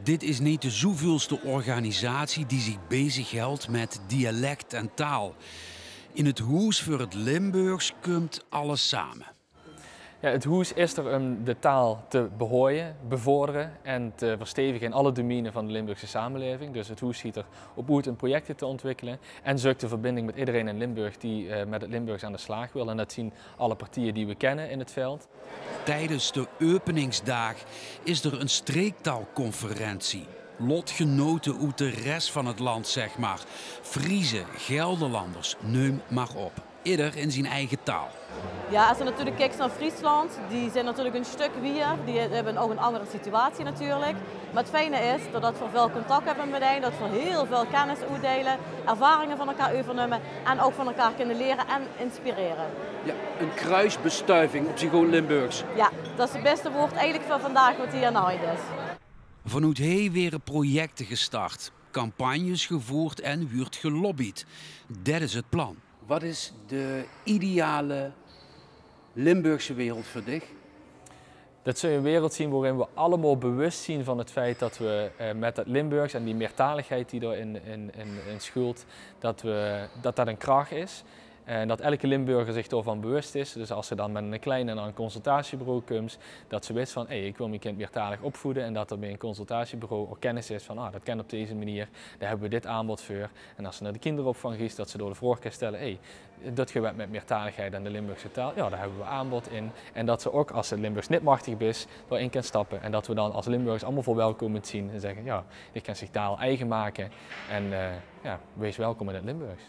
Dit is niet de zoveelste organisatie die zich bezighoudt met dialect en taal. In het Hoes voor het Limburgs komt alles samen. Ja, het Hoes is er om de taal te behooien, bevorderen en te verstevigen in alle domeinen van de Limburgse samenleving. Dus het Hoes ziet er op uit om projecten te ontwikkelen en zoekt de verbinding met iedereen in Limburg die met het Limburgs aan de slag wil. En dat zien alle partijen die we kennen in het veld. Tijdens de openingsdag is er een streektaalconferentie. Lotgenoten uit de rest van het land, zeg maar. Friese, Gelderlanders, neem maar op. Ieder in zijn eigen taal. Ja, als je natuurlijk kijkt naar Friesland, die zijn natuurlijk een stuk weer. Die hebben ook een andere situatie natuurlijk. Maar het fijne is dat we veel contact hebben met hen, dat we heel veel kennis uitdelen, ervaringen van elkaar overnemen en ook van elkaar kunnen leren en inspireren. Ja, een kruisbestuiving op zich gewoon Limburgs. Ja, dat is het beste woord eigenlijk voor vandaag wat hier nou is. Vanuit heen weer projecten gestart, campagnes gevoerd en wordt gelobbyd. Dat is het plan. Wat is de ideale Limburgse wereld voor dich? Dat zul je een wereld zien waarin we allemaal bewust zijn van het feit dat we met het Limburgs en die meertaligheid die erin in schuilt, dat een kracht is. En dat elke Limburger zich ervan bewust is. Dus als ze dan met een kleine naar een consultatiebureau komt, dat ze weet van ik wil mijn kind meertalig opvoeden. En dat er bij een consultatiebureau ook kennis is van dat kan op deze manier, daar hebben we dit aanbod voor. En als ze naar de kinderopvang gaat, dat ze door de vraag kunnen stellen, dat gewet met meertaligheid en de Limburgse taal, ja, daar hebben we aanbod in. En dat ze ook, als het Limburgs niet machtig is, erin kan stappen. En dat we dan als Limburgers allemaal verwelkomend zien en zeggen, ja, dit kan zich taal eigen maken. En wees welkom in het Limburgs.